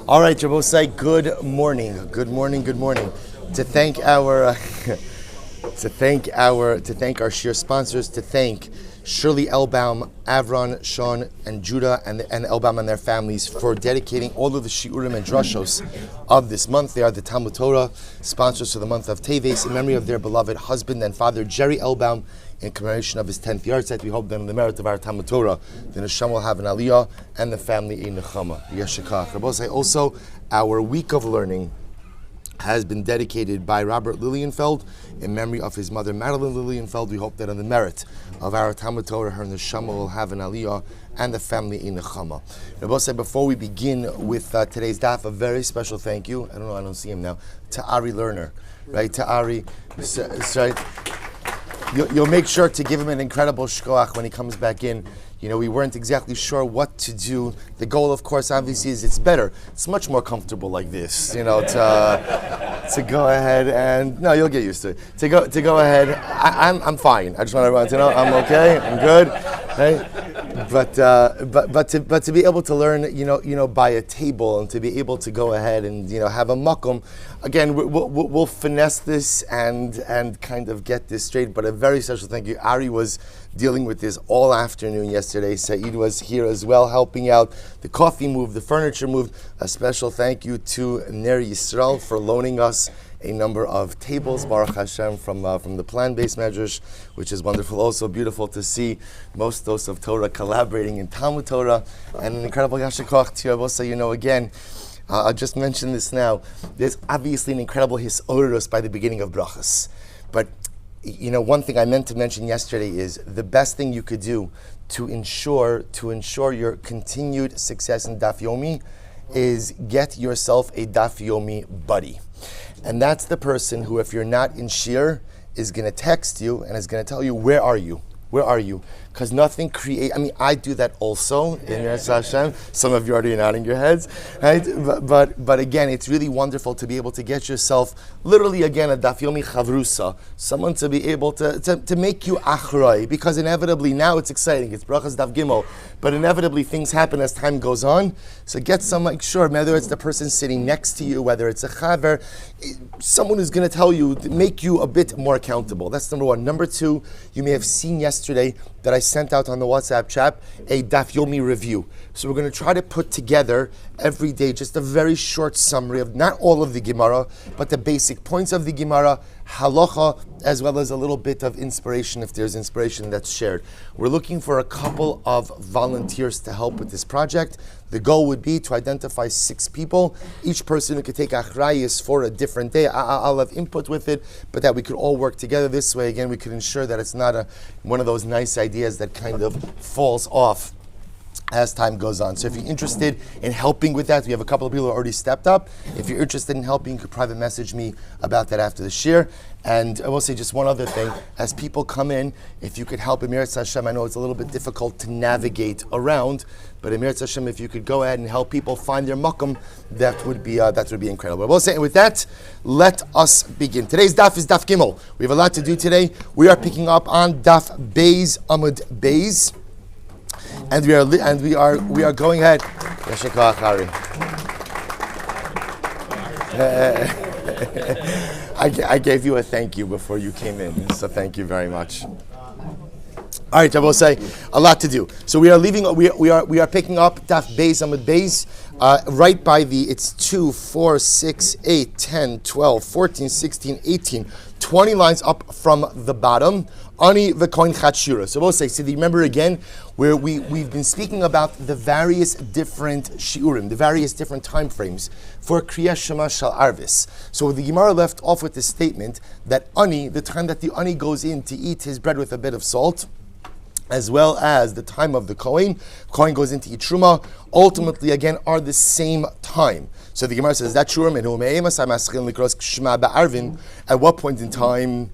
All right, Jabosai, good morning. Good morning, good morning. To thank our shir sponsors, to thank Shirley Elbaum, Avron, Sean, and Judah, and Elbaum and their families for dedicating all of the shiurim and drashos of this month. They are the Talmud Torah sponsors for the month of Teves in memory of their beloved husband and father, Jerry Elbaum, in commemoration of his 10th yahrzeit. We hope that in the merit of our Talmud Torah, the Neshama will have an aliyah and the family a nechama. Yeshakach. Rabosai, also, our week of learning has been dedicated by Robert Lilienfeld in memory of his mother, Madeline Lilienfeld. We hope that on the merit of our Talmud Torah, her neshama will have an aliyah and the family in nechama. Rabosai, before we begin with today's daf, a very special thank you. I don't see him now. To Ari Lerner, right? To Ari, right? You'll make sure to give him an incredible shkoach when he comes back in. You know, we weren't exactly sure what to do. The goal, of course, obviously, is it's better. It's much more comfortable like this, you know, to go ahead and, no, you'll get used to it. To go ahead, I'm fine. I just want everyone to know I'm okay, I'm good, right? But to be able to learn, you know, by a table and to be able to go ahead and, you know, have a makom. Again, we'll finesse this and kind of get this straight. But a very special thank you. Ari was dealing with this all afternoon yesterday. Saeed was here as well, helping out. The coffee moved, the furniture moved. A special thank you to Ner Yisrael for loaning us a number of tables, Baruch Hashem, from the plan-based measures, which is wonderful. Also beautiful to see most Dos of Torah collaborating in Talmud Torah, and an incredible Yashikoch to also, you know, again, I'll just mention this now. There's obviously an incredible hisorus by the beginning of Berachos. But, you know, one thing I meant to mention yesterday is the best thing you could do to ensure your continued success in Daf Yomi is get yourself a Daf Yomi buddy. And that's the person who, if you're not in shir, is going to text you and is going to tell you, where are you? Where are you? Because nothing I do that also in Yirtzeh Hashem. Some of you already nodding your heads, right? But again, it's really wonderful to be able to get yourself, literally again, a Daf Yomi Chavrusa, someone to be able to make you achroi, because inevitably, now it's exciting, it's Berachos Daf Gimel, but inevitably things happen as time goes on. So get someone, sure, whether it's the person sitting next to you, whether it's a chaver, someone who's going to tell you, to make you a bit more accountable. That's number one. Number two, you may have seen yesterday that I sent out on the WhatsApp chat a Daf Yomi review. So we're going to try to put together every day just a very short summary of not all of the Gemara, but the basic points of the Gemara, halacha, as well as a little bit of inspiration if there's inspiration that's shared. We're looking for a couple of volunteers to help with this project. The goal would be to identify 6 people, each person who could take achrayus for a different day. I'll have input with it, but that we could all work together this way. Again, we could ensure that it's not one of those nice ideas that kind of falls off as time goes on. So if you're interested in helping with that, we have a couple of people who already stepped up. If you're interested in helping, you could private message me about that after the shir. And I will say just one other thing. As people come in, if you could help Emir Hashem, I know it's a little bit difficult to navigate around, but Emir Hashem, if you could go ahead and help people find their makom, that would be incredible. I will say, and with that, let us begin. Today's daf is Daf Gimel. We have a lot to do today. We are picking up on Daf Beis Amud Beis. And we are going ahead. I gave you a thank you before you came in, so thank you very much. All right, I will say a lot to do. So we are leaving. We are picking up Daf Beis Amud Beis, right by it's 2, 4, 6, 8, 10, 12, 14, 16, 18, 20 lines up from the bottom. Ani v'koin chatshira. So we'll say, so do you remember again, where we've been speaking about the various different shiurim, the various different time frames for Kriyas Shema Shal Arvis. So the Gemara left off with the statement that Ani, the time that the Ani goes in to eat his bread with a bit of salt, as well as the time of the Kohen goes into eat Truma, ultimately again are the same time. So the Gemara says, that's true. At what point in time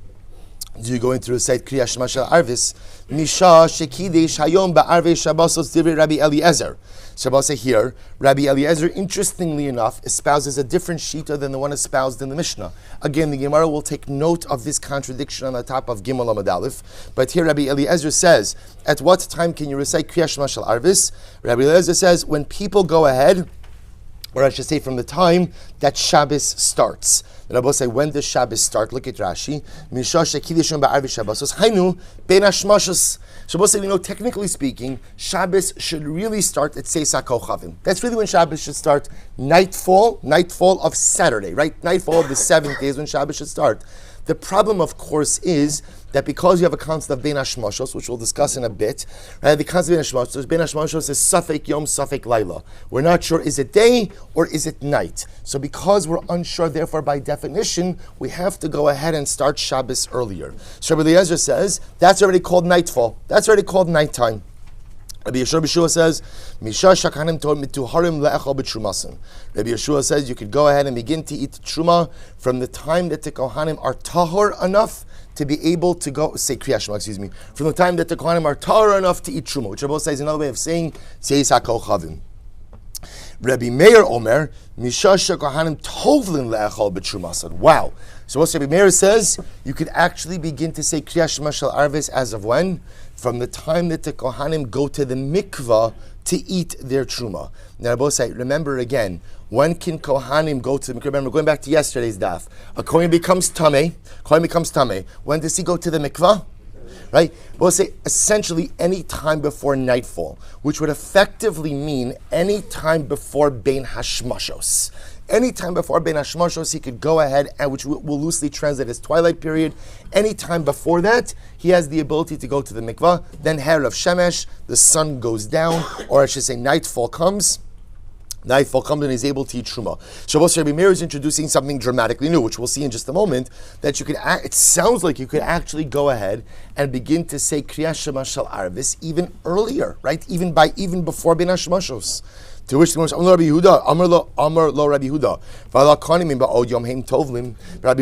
do you go into recite Kriyas Shema Shel Arvis? Misha shekidesh hayom ba'arvei Shabbosos divrei Rabbi Eliezer. Shabbos here, Rabbi Eliezer, interestingly enough, espouses a different shita than the one espoused in the Mishnah. Again, the Gemara will take note of this contradiction on the top of Gimel Amud Aleph. But here Rabbi Eliezer says, at what time can you recite Kriyas Shema Shel Arvis? Rabbi Eliezer says, when people go ahead or I should say from the time that Shabbos starts. The Rabbi say, when does Shabbos start? Look at Rashi. Shabbos say, technically speaking, Shabbos should really start at Seis HaKochavim. That's really when Shabbos should start. Nightfall of Saturday, right? Nightfall of the 7th day is when Shabbos should start. The problem, of course, is that because you have a concept of Bein Hashmashos, which we'll discuss in a bit, right? The concept of Bein Hashmashos is Safek Yom, Safek Laila. We're not sure, is it day or is it night? So because we're unsure, therefore, by definition, we have to go ahead and start Shabbos earlier. So Rabbi Eliezer says, that's already called nightfall. That's already called nighttime. Rabbi Yeshua says, Misha shakanim tor mituharim le'echal b'trumasim. Rabbi Yeshua says you could go ahead and begin to eat truma from the time that the kohanim are tahor enough to be able to go, say Kriyat Shema, from the time that the kohanim are tahor enough to eat truma, which Rabbi says is another way of saying Seis HaKochavim. Rabbi Meir Omer, Misha shakahanim tovlin le'echal b'trumasim. Wow. So what Rabbi Meir says, you could actually begin to say Kriyat Shema Shel Arvis as of when? From the time that the Kohanim go to the mikvah to eat their truma. Now, Rabbi say, remember again, when can Kohanim go to the mikvah? Remember, going back to yesterday's daf, a Kohen becomes tameh. When does he go to the mikvah? Right? We'll say essentially any time before nightfall, which would effectively mean any time before Bein Hashmashos. Any time before Bein Hashmashos, he could go ahead, and which we'll loosely translate as twilight period. Any time before that, he has the ability to go to the mikvah. Then Herav Shemesh, the sun goes down, or I should say nightfall comes. Nightfall comes and he's able to eat truma. Shabbos Rabbi Meir is introducing something dramatically new, which we'll see in just a moment, that you could, it sounds like you could actually go ahead and begin to say Kriyat Shema Shel Arvis even earlier, right? Even before Bein Hashmashos. To which the Gemara says, Amar lo Rabbi Yehuda. Rabbi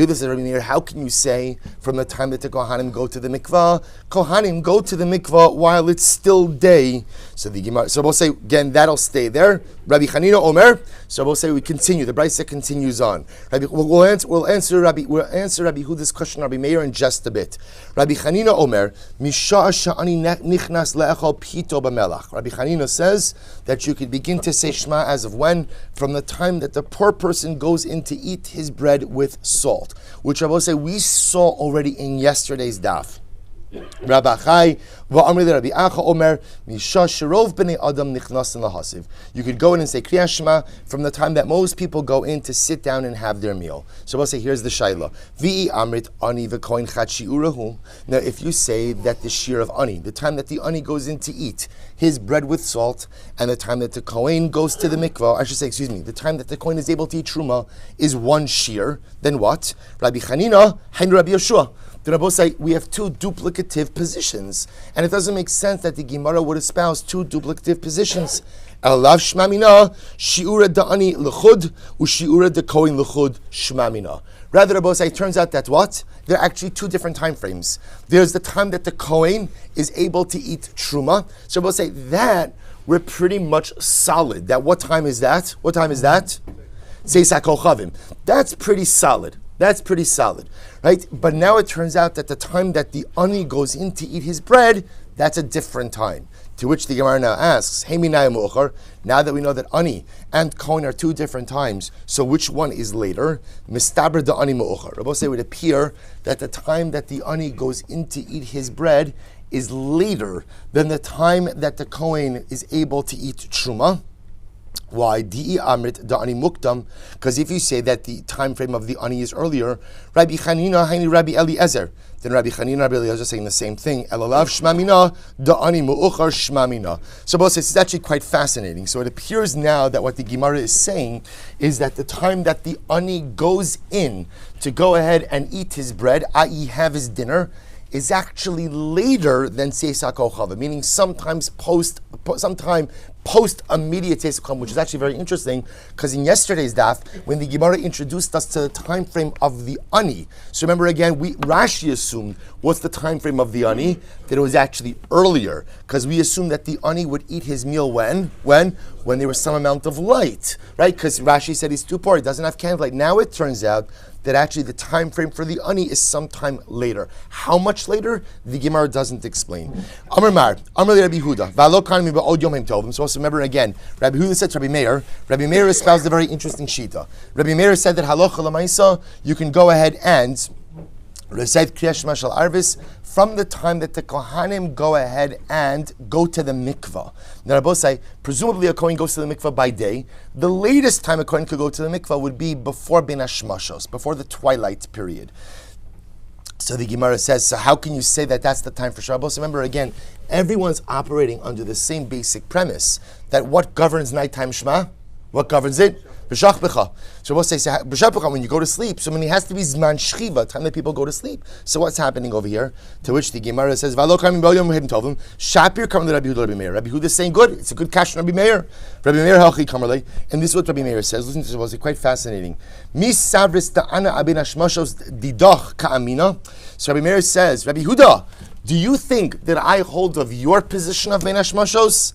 Yehuda says, Rabbi Meir, how can you say from the time that the Kohanim go to the mikvah? Kohanim go to the mikvah while it's still day. So the Gemara, so we'll say again that'll stay there. Rabbi Chanina Omer. So we'll say we continue. The Brisa continues on. We'll answer Rabbi Yehuda's question, Rabbi Meir, in just a bit. Rabbi Chanina Omer, Misha sha'ani nichnas le'echal pito b'melach. Rabbi Chanina says that you could begin to say Shema as of when? From the time that the poor person goes in to eat his bread with salt, which I will say we saw already in yesterday's daf. Rabbi Chai v'amri Rabbi Acha Omer Misha shirov b'nei Adam nichnasin lahasiv. You could go in and say Kriyat Shema from the time that most people go in to sit down and have their meal. So we'll say here's the shaila. V'i amrit ani v'koin chat shiurahu. Now, if you say that the shear of ani, the time that the ani goes in to eat his bread with salt, and the time that the kohen goes to the mikvah, the time that the kohen is able to eat truma is one shear. Then what? Rabbi Chanina and Rabbi Yeshua. The Rabbi say we have two duplicative positions, and it doesn't make sense that the Gemara would espouse two duplicative positions. Elav shmamina shiura da'ani lechud ushiura dekoin lechud shmamina. Rather, Rabbi say it turns out that what? There are actually two different time frames. There's the time that the kohen is able to eat truma. So Rabbi say that we're pretty much solid. That what time is that? What time is that? Seis HaKochavim. That's pretty solid. Right? But now it turns out that the time that the ani goes in to eat his bread, that's a different time. To which the Gemara now asks, now that we know that ani and kohen are two different times, so which one is later? Mistaber da ani mu'ochar. Rabbi say it would appear that the time that the ani goes in to eat his bread is later than the time that the kohen is able to eat truma. Why? Di'i amrit da'ani mukdam. Because if you say that the time frame of the ani is earlier, Rabbi Chanina haini Rabbi Eliezer, then Rabbi Chanina and Rabbi Eliezer are saying the same thing. Elalav shmamina da'ani mu'uchar shmamina. So both this is actually quite fascinating. So it appears now that what the Gemara is saying is that the time that the ani goes in to go ahead and eat his bread, i.e. have his dinner, is actually later than Seis HaKochavim, meaning sometime post immediate Seis HaKochavim, which is actually very interesting, because in yesterday's daf, when the Gemara introduced us to the time frame of the ani, so remember again, Rashi assumed, what's the time frame of the ani? That it was actually earlier, because we assumed that the ani would eat his meal when there was some amount of light, right? Because Rashi said he's too poor, he doesn't have candlelight. Now it turns out that actually the time frame for the ani is sometime later. How much later? The Gemara doesn't explain. Amar Rabbi Yehuda. So Shabbos, remember again, Rabbi Huda said to Rabbi Meir. Rabbi Meir espoused a very interesting shita. Rabbi Meir said that halacha l'maisa, you can go ahead and recite Kriyas Shema Shel Arvis from the time that the Kohanim go ahead and go to the mikvah. Now, Rabbi say, presumably a Kohen goes to the mikvah by day. The latest time a Kohen could go to the mikvah would be before Ben Hashmashos, before the twilight period. So the Gemara says, so how can you say that that's the time for Shabbos? Remember again, everyone's operating under the same basic premise that what governs nighttime Shema? What governs it? B'shach b'cha. So we'll say, b'shach b'cha, when you go to sleep, so when it has to be zman shchiva, time that people go to sleep. So what's happening over here? To which the Gemara says, V'alo kamim b'yom v'him tovim, shapir kam Rabbi Huda Rabbi Meir. Rabbi Huda is saying, good, it's a good kash on Rabbi Meir. Rabbi Meir halchi kamarlei. And this is what Rabbi Meir says. Listen to this, it's quite fascinating. Mis savris ta'ana abin hashmashos didoch ka'amina. So Rabbi Meir says, Rabbi Huda, do you think that I hold of your position of ben hashmashos?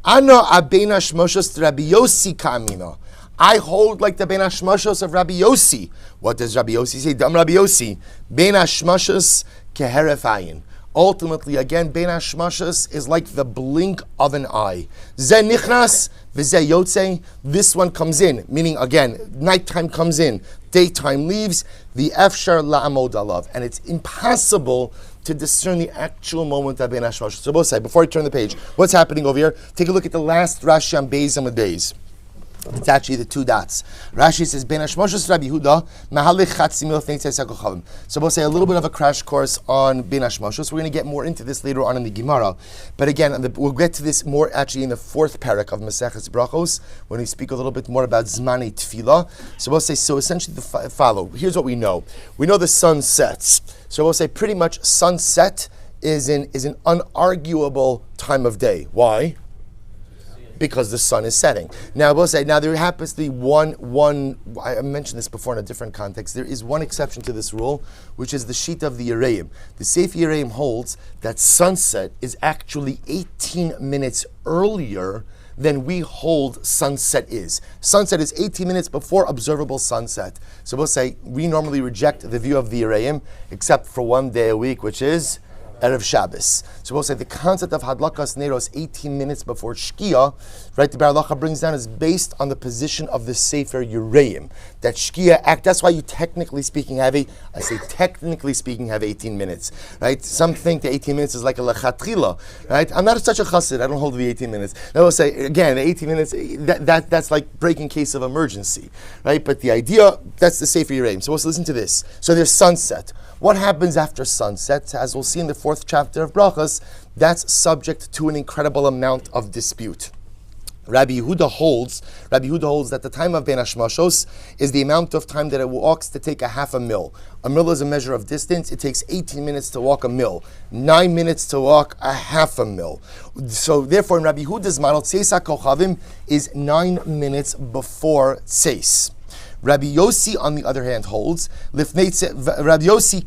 Ana abin hashmashos Rabbi Yossi ka'amina. I hold like the Ben Hashmashos of Rabbi Yossi. What does Rabbi Yossi say? Dam Rabbi Yossi. Ben Hashmashos keheref ayin. Ultimately, again, Ben Hashmashos is like the blink of an eye. Ze nichnas, v'ze yotze. This one comes in, meaning again, nighttime comes in, daytime leaves. The efshar la'amod alav, and it's impossible to discern the actual moment of Ben Hashmashos. So both say, before I turn the page, what's happening over here? Take a look at the last Rashi on Beis Amud Beis. It's actually the two dots. Rashi says, Ben Hashmashos Rabbi Huda, Mahalich Chatzimil Fnei Chavim. So we'll say a little bit of a crash course on Ben Hashmashos. We're going to get more into this later on in the Gemara. But again, we'll get to this more actually in the fourth parak of Maseches Berachos, when we speak a little bit more about Zmanei Tefillah. So we'll say, so essentially follow. Here's what we know. We know the sun sets. So we'll say pretty much sunset is an unarguable time of day. Why? Because the sun is setting. Now, we'll say, now there happens to be one, I mentioned this before in a different context, there is one exception to this rule, which is the sheet of the Yereim. The Sefer Yereim holds that sunset is actually 18 minutes earlier than we hold sunset is. Sunset is 18 minutes before observable sunset. So we'll say, we normally reject the view of the Yereim, except for one day a week, which is Erev Shabbos. So we'll say the concept of Hadlakas Neros 18 minutes before Shkia, right, the Berachos brings down is based on the position of the Sefer Yereim. That Shkia act, that's why you technically speaking have 18 minutes, right? Some think the 18 minutes is like a lechatchila, right? I'm not such a chassid, I don't hold the 18 minutes. Now we'll say, again, the 18 minutes, that's like breaking case of emergency, right? But the idea, that's the Sefer Yereim. So let's listen to this. So there's sunset. What happens after sunset? As we'll see in the fourth chapter of Berachos, that's subject to an incredible amount of dispute. Rabbi Yehuda holds that the time of Ben Hashmashos is the amount of time that it walks to take a half a mil. A mil is a measure of distance. It takes 18 minutes to walk a mil, 9 minutes to walk a half a mil. So therefore, in Rabbi Yehuda's model, Tzeis HaKochavim is 9 minutes before Tzeis. Rabbi Yossi, on the other hand, holds Rabbi Yossi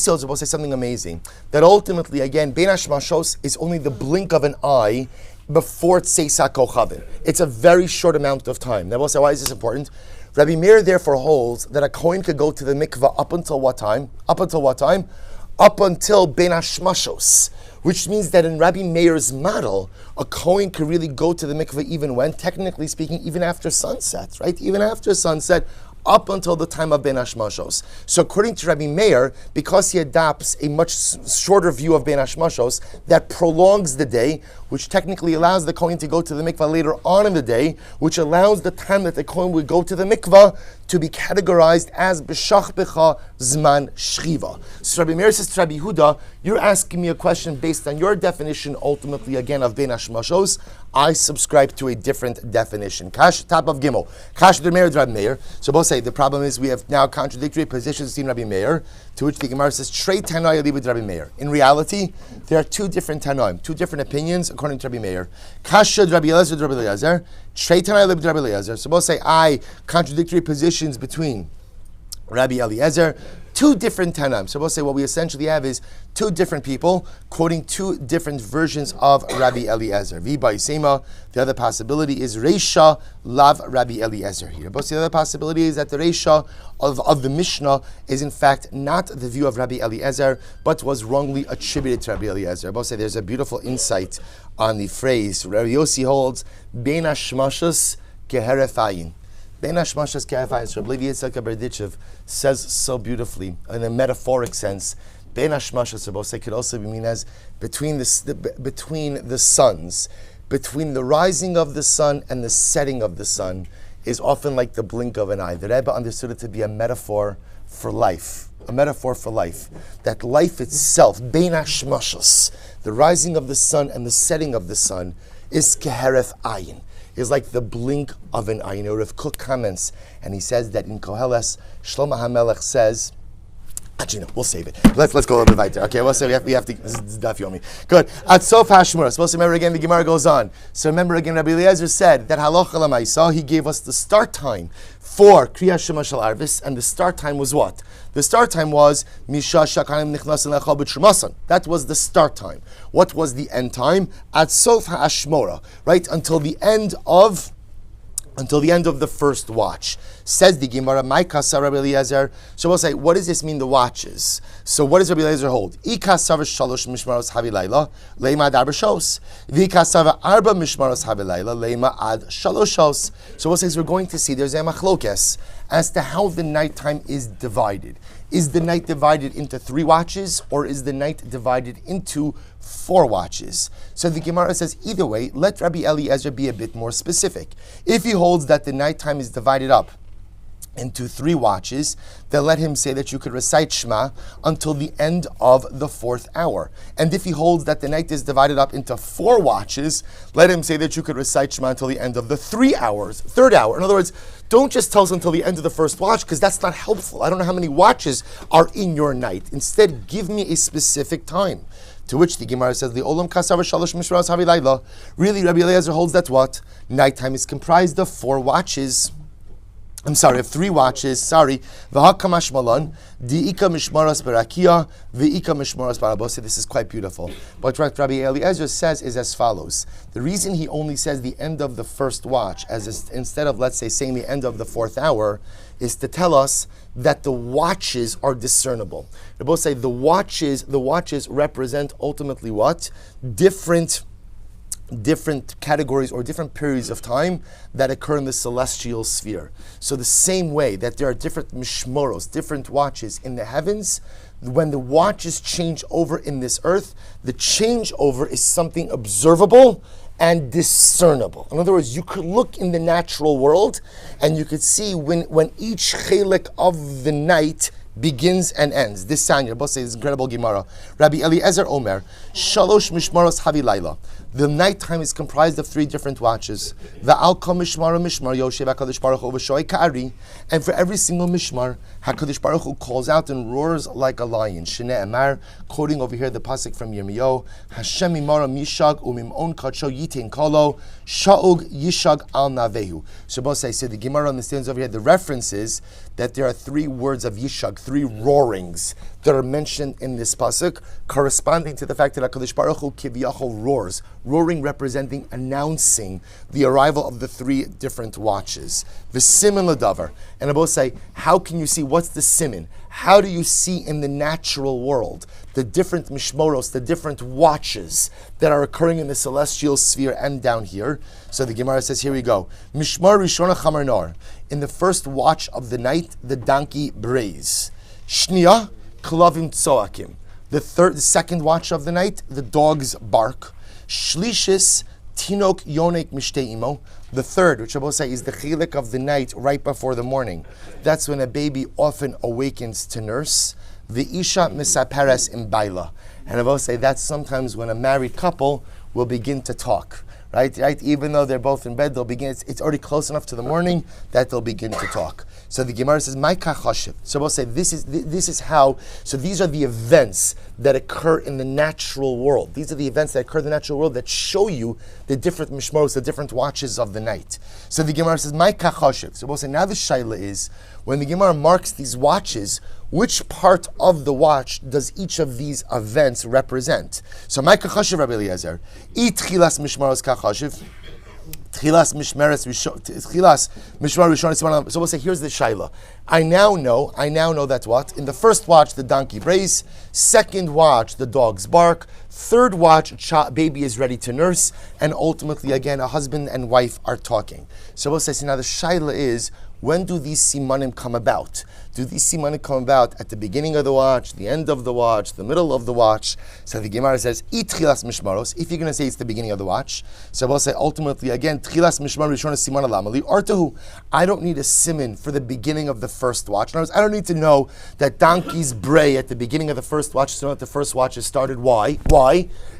holds, will say something amazing, that ultimately, again, Ben Hashmashos is only the blink of an eye before Tzeis HaKochavim. It's a very short amount of time. Now, we'll say, why is this important? Rabbi Meir therefore holds that a Kohen could go to the mikvah up until what time? Up until Ben Hashmashos. Which means that in Rabbi Meir's model, a Kohen could really go to the mikveh even when, technically speaking, even after sunset, right? Even after sunset, up until the time of Ben Hashmashos. So according to Rabbi Meir, because he adopts a much shorter view of Ben Hashmashos, that prolongs the day, which technically allows the Kohen to go to the mikvah later on in the day, which allows the time that the Kohen would go to the mikvah to be categorized as b'shach b'cha zman shchiva. So Rabbi Meir says to Rabbi Huda, you're asking me a question based on your definition, ultimately again, of Ben Hashmashos. I subscribe to a different definition. Kash, top of Gimel. Kash Rabbi Meir. So both say the problem is we have now contradictory positions in Rabbi Meir, to which the Gemara says, Trei Tanoi Libid Rabbi Meir. In reality, there are two different Tanoim, two different opinions according to Rabbi Meir. Kash Rabbi Eliezer, Rabbi Eliezer. Trei Tanoi Libid Rabbi Eliezer. So both say, contradictory positions between Rabbi Eliezer, two different Tanaim. So we'll say what we essentially have is two different people quoting two different versions of Rabbi Eliezer. V'ba Yisema, the other possibility is Reisha Lav Rabbi Eliezer here. But the other possibility is that the Reisha of the Mishnah is in fact not the view of Rabbi Eliezer, but was wrongly attributed to Rabbi Eliezer. Both say there's a beautiful insight on the phrase. Rabbi Yossi holds, Bein hashmashas keheref ayin. Bein hashmashas keheref ayin. So Rabbi Yitzchak Berdichev says so beautifully, in a metaphoric sense, Bein hashmashas, both say, could also be mean as between the suns, between the rising of the sun and the setting of the sun, is often like the blink of an eye. The Rebbe understood it to be a metaphor for life. A metaphor for life. That life itself, bein hashmashas, the rising of the sun and the setting of the sun, is keheref ayin, is like the blink of an eye. You know, Rav Kook comments, and he says that in Koheles, Shlomo HaMelech says, actually, no, we'll save it. Let's go a little bit later. Okay, we'll say we have to. This is Daf Yomi. Good. At Sof Hashmura. Supposed to remember again. The Gemara goes on. So remember again. Rabbi Eliezer said that halacha l'maisa. He gave us the start time for Kriyas Shema Shel Arvis, and the start time was what? The start time was Misha Shakanim Nichnasin Lecha B'Trumasan. That was the start time. What was the end time? At Sof Hashmura. Right until the end of the first watch. Says the Gemara, my kasar Rabbi Eliezer. So we'll say, what does this mean, the watches? So what does Rabbi Eliezer hold? I kasar shalosh mishmaros havilayla, leima ad arba shos. Vi kasar arba mishmaros havilayla, leima ad shaloshos. So we'll say, we're going to see, there's a machlokes as to how the nighttime is divided. Is the night divided into 3 watches, or is the night divided into 4 watches? So the Gemara says, either way, let Rabbi Eliezer be a bit more specific. If he holds that the nighttime is divided up into 3 watches, then let him say that you could recite Shema until the end of the 4th hour. And if he holds that the night is divided up into 4 watches, let him say that you could recite Shema until the end of the 3rd hour. In other words, don't just tell us until the end of the first watch, because that's not helpful. I don't know how many watches are in your night. Instead, give me a specific time. To which the Gemara says, the Olam Kasav Shalosh Mishras Havilayla. Really, Rabbi Eliezer holds that what? Nighttime is comprised of 4 watches. Of 3 watches. V'hakamash malan, di'ika mishmaras berakia, v'ika mishmaras barabose. This is quite beautiful. But what Rabbi Eliezer says is as follows. The reason he only says the end of the first watch, instead of, let's say, saying the end of the 4th hour, is to tell us that the watches are discernible. They both say the watches represent ultimately what? Different categories or different periods of time that occur in the celestial sphere. So the same way that there are different mishmoros, different watches in the heavens, when the watches change over in this earth, the changeover is something observable and discernible. In other words, you could look in the natural world and you could see when each chelik of the night begins and ends. This Sanya, both say this incredible Gemara. Rabbi Eliezer Omer, Shalosh Mishmaros Havilayla. The nighttime is comprised of 3 different watches. Va'al kol mishmar mishmar Yoshev HaKadosh Baruch Hu v'shoy ka'ari. And for every single mishmar, HaKadosh Baruch Hu calls out and roars like a lion. Shnei Amar, quoting over here the pasuk from Yirmiyahu, Hashem imara mishag umimon kacho yitin kolo sha'ug yishag al navehu. So both say, the Gemara understands over here the references that there are 3 words of yishag, 3 roarings that are mentioned in this pasuk, corresponding to the fact that HaKadosh Baruch Hu kiviyachol roars. Roaring representing, announcing the arrival of the 3 different watches. The siman ladavar. And I both say, how can you see, what's the siman? How do you see in the natural world the different mishmoros, the different watches that are occurring in the celestial sphere and down here? So the Gemara says, here we go. Mishmar rishona chamar nar. In the first watch of the night, the donkey brays. Shniya klavim tzoakim. The second watch of the night, the dogs bark. Shlishis tinok yonek mishteimo. The third, which I will say is the chilik of the night right before the morning. That's when a baby often awakens to nurse. The isha misaperes imbaila. And I will say that's sometimes when a married couple will begin to talk. Right? Even though they're both in bed, they'll begin. It's already close enough to the morning that they'll begin to talk. So the Gemara says, "My kachashiv." So we'll say this is how. So these are the events that occur in the natural world. These are the events that occur in the natural world that show you the different mishmoros, the different watches of the night. So the Gemara says, "My kachashiv." So we'll say now the shaila is when the Gemara marks these watches, which part of the watch does each of these events represent? So my kachashiv, Rabbi Eliezer, itchilas mishmaros kachashiv. Tchilas mishmar rishon. So we'll say, here's the shaila. I now know that what? In the first watch, the donkey brays. Second watch, the dogs bark. Third watch, baby is ready to nurse. And ultimately, again, a husband and wife are talking. So we'll say, now the shaila is, when do these simanim come about? Do these simanim come about at the beginning of the watch, the end of the watch, the middle of the watch? So the Gemara says, itchilas mishmaros. If you're going to say it's the beginning of the watch, so we'll say ultimately again, tchilas mishmar rishon siman alamali artahu. I don't need a siman for the beginning of the first watch. In other words, I don't need to know that donkeys bray at the beginning of the first watch to know that the first watch has started. Why?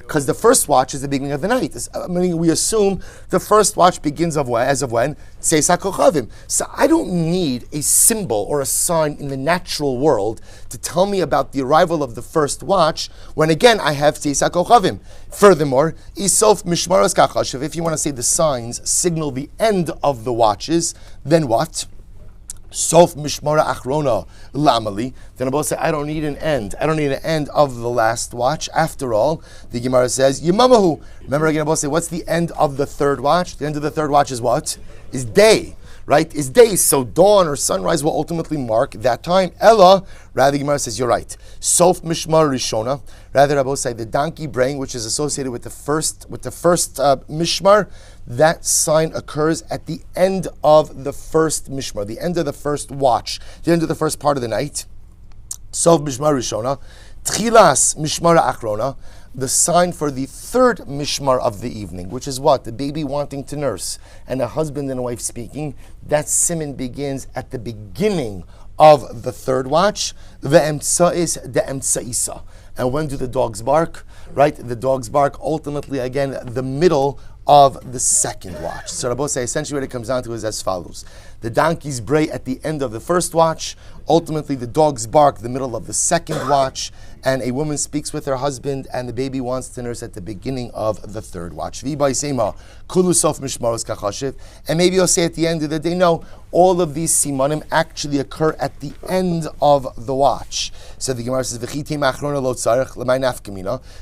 Because the first watch is the beginning of the night. Meaning we assume the first watch begins as of when? Tzeis HaKochavim. So I don't need a symbol or a sign in the natural world to tell me about the arrival of the first watch, when again I have Tzeis HaKochavim. Furthermore, Isof Mishmaros Kachashiv, if you want to say the signs signal the end of the watches, then what? Sof mishmara achrona lamali. Then Abba say, I don't need an end. I don't need an end of the last watch. After all, the Gemara says, Yemamahu. Remember again, Abba say, what's the end of the third watch? The end of the third watch is what? Is day. Right? Is day. So dawn or sunrise will ultimately mark that time. Ella, rather the Gemara says, you're right. Sof mishmar rishona. Rather, Abba say, the donkey braying, which is associated with the first mishmar, that sign occurs at the end of the first mishmar, the end of the first watch, the end of the first part of the night. Sof mishmar rishona, tchilas mishmar achrona, the sign for the third mishmar of the evening, which is what? The baby wanting to nurse and a husband and a wife speaking. That siman begins at the beginning of the third watch. Ve'emtsa'is de'emtsa'isa. And when do the dogs bark? Right? The dogs bark ultimately, again, the middle of the second watch. So Rabbi say essentially what it comes down to is as follows. The donkeys bray at the end of the first watch. Ultimately, the dogs bark the middle of the second watch, and a woman speaks with her husband, and the baby wants to nurse at the beginning of the third watch. And maybe you'll say at the end of the day, no, all of these simanim actually occur at the end of the watch. So the Gemara says,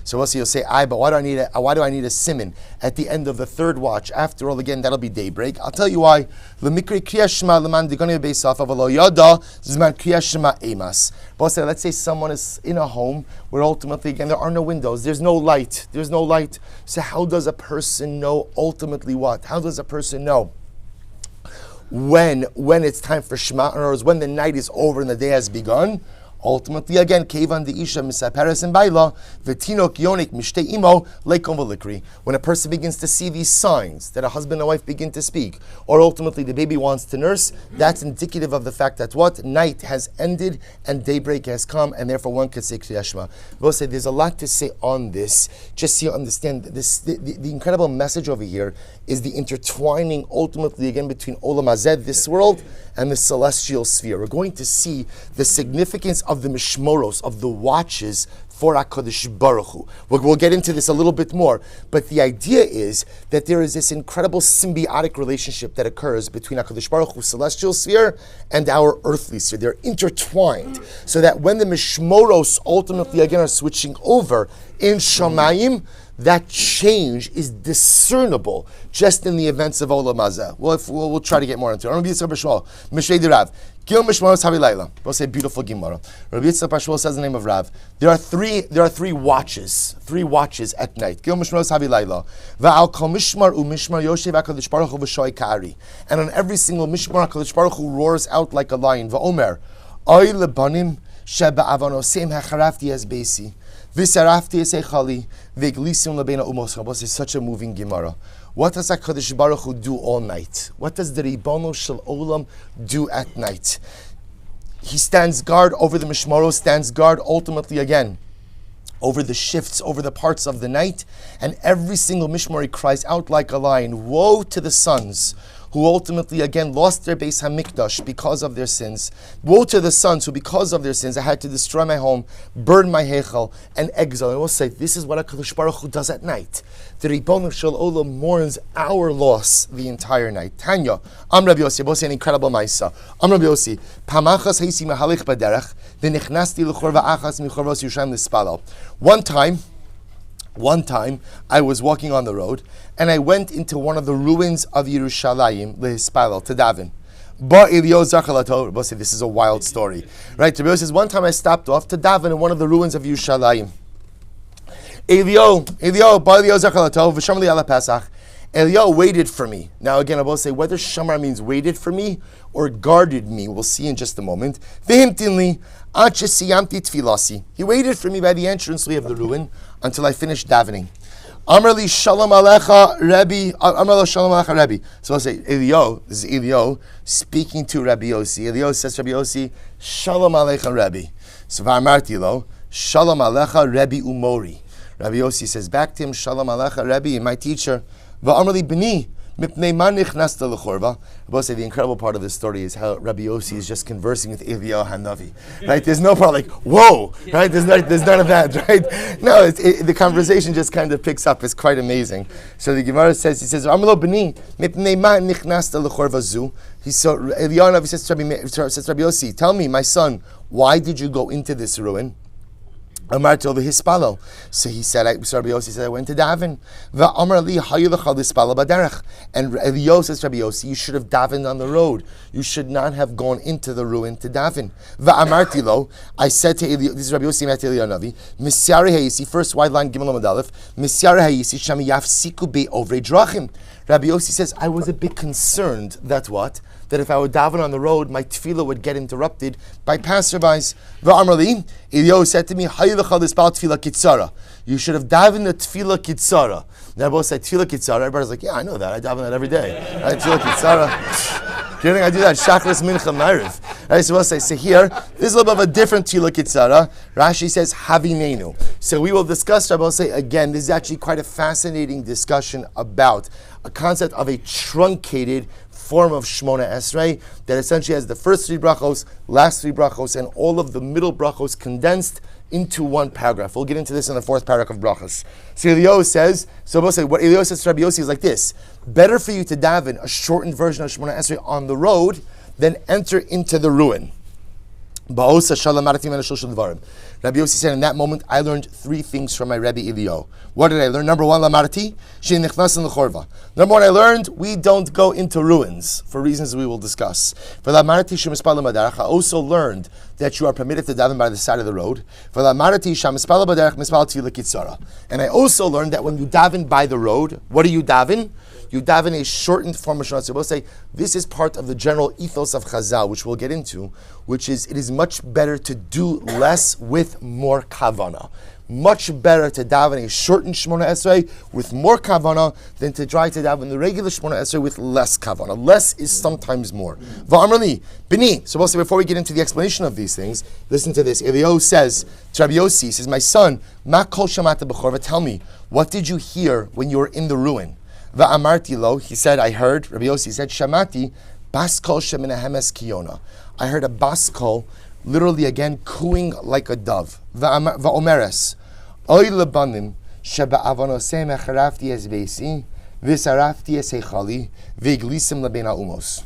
so also you'll say, but why do I need a siman at the end of the third watch? After all, again, that'll be daybreak. I'll tell you why. But let's say someone is in a home where ultimately, again, there are no windows, there's no light. So how does a person know ultimately what? How does a person know when it's time for Shema, or when the night is over and the day has begun? Ultimately, again, Kevan the Isha Misaperes and Baila, Vitinok Yonik Mishte Imo, Leikom Velikri. When a person begins to see these signs that a husband and wife begin to speak, or ultimately the baby wants to nurse, that's indicative of the fact that what? Night has ended and daybreak has come, and therefore one could say Kriya Shema. We'll say there's a lot to say on this, just so you understand this. The incredible message over here is the intertwining ultimately again between Olam Hazeh, this world, and the celestial sphere. We're going to see the significance of the mishmoros, of the watches for HaKadosh Baruch Hu. We'll get into this a little bit more, but the idea is that there is this incredible symbiotic relationship that occurs between HaKadosh Baruch Hu's celestial sphere and our earthly sphere. They're intertwined, so that when the mishmoros ultimately again are switching over in Shamayim, that change is discernible just in the events of Olam Hazeh. We'll try to get more into it. Rabbi Shmuel Silber, Gil Mishmaros Havilayla. We'll say beautiful Gemara. Rabbi Shmuel says the name of Rav. There are three watches at night. Gil Mishmaros Havilayla. Va'al kol mishmar u'mishmar yoshev HaKadosh Baruch Hu v'shoy ka'ari. And on every single mishmar HaKadosh Baruch Hu roars out like a lion. Va'omer oy lebanim sheba avonoseim hacharafti es beisi. V'sarafti es echali v'glisim lebeina umos. Rabbi is such a moving Gemara. What does HaKadosh Baruch Hu do all night? What does the Ribono Shel Olam do at night? He stands guard over the Mishmaros, stands guard ultimately again over the shifts, over the parts of the night, and every single Mishmar cries out like a lion, woe to the sons who ultimately again lost their Beis Hamikdash because of their sins. Woe to the sons who because of their sins I had to destroy my home, burn my Heichal, and exile. I will say, this is what HaKadosh Baruch Hu does at night. The Ribbon Shel Olam mourns our loss the entire night. Tanya, Rabbi Yossi, both say an incredible Maisa. Rabbi Yossi, Pamachas Heisi Mehalich Baderech, V'nichnasti L'chorva Achas Michorvos Yerushalayim L'Spalal. One time, I was walking on the road, and I went into one of the ruins of Yerushalayim, L'Hispalal, to daven. But Elio Zachalato, Rabbi said, this is a wild story. Right, Rabbi says, one time I stopped off to daven in one of the ruins of Yerushalayim. Elio, Ba Elio Zachalato, V'sham Li Ala Pesach. Elio waited for me. Now again, I will say whether Shamar means waited for me or guarded me. We'll see in just a moment. He waited for me by the entranceway of the ruin until I finished davening. Amar li Shalom Alecha Rabbi. Amar lo Shalom Alecha Rabbi. So I'll say Elio. This is Elio speaking to Rabbi Yossi. Elio says to Rabbi Yossi, Shalom Alecha Rabbi. So V'amarti lo Shalom Alecha Rabbi Umori. Rabbi Yossi says back to him, Shalom Alecha Rabbi, my teacher. V'amar li b'ni. Rabbi say the incredible part of this story is how Rabbi Yossi is just conversing with Eliyahu Hanavi, right? There's no part like whoa, right? There's none of that, right? No, the conversation just kind of picks up. It's quite amazing. So the Gemara says, he says, Amalo b'ni mipnei ma nichnasta l'chorva zu. So Eliyahu Hanavi says to Rabbi Yossi, tell me, my son, why did you go into this ruin? Amar told Hispalo. So he said, Rabbi Yossi said, I went to daven. And Elio says to Rabbi Yossi, you should have davened on the road. You should not have gone into the ruin to daven. Va'amarti I said to Elio, this is Rabbi Yossi Mat Elio Navi, Misyare Hayisi, first wide line, Gimel Aleph, Misyare Hayisi, Sham Yafsiku Be Ovre Drachim. Rabbi Yossi says, I was a bit concerned that what? That if I would daven on the road, my tefillah would get interrupted by passerbys. Va'amrali, Elio said to me, you should have davened the tefillah kitzara. Now both said tefillah kitzara. Everybody's like, yeah, I know that. I daven that every day. Right? Tefillah kitzara. Do you think I do that? Shachris mincha ma'ariv. Right, so we'll say, so here, this is a little bit of a different tefillah kitzara. Rashi says, havinenu. So we will discuss, I will say again, this is actually quite a fascinating discussion about a concept of a truncated form of Shmona Esrei that essentially has the first three brachos, last three brachos, and all of the middle brachos condensed into one paragraph. We'll get into this in the fourth paragraph of brachos. So Elio says, what Elio says to Rabbi Yossi is like this: better for you to daven a shortened version of Shmona Esrei on the road than enter into the ruin. Rabbi Yossi said, in that moment, I learned three things from my Rebbe Elio. What did I learn? Number one, Lamarti, Number one, I learned we don't go into ruins for reasons we will discuss. I also learned that you are permitted to daven by the side of the road. And I also learned that when you daven by the road, what do you daven? You daven a shortened form of Shema. So we'll say this is part of the general ethos of Chazal, which we'll get into, which is it is much better to do less with more kavana. Much better to daven a shortened Shemona Esrei with more kavana than to try to daven the regular Shemona Esrei with less kavana. Less is sometimes more. Va'amrli b'ni. So we'll say before we get into the explanation of these things, listen to this. Elio says to Rabbi Yossi, he says, my son, ma kol shamata b'chorva, tell me, what did you hear when you were in the ruin? Va'amarti lo, he said, I heard, Rabbi Yossi said, Shamati, baskol sheminahemes kiyona. I heard a baskol, literally again, cooing like a dove. Va'omeres, oy lebanim, sheba'avonosem echarafti es veisi, visarafti es heichali, v'iglisim lebena umos.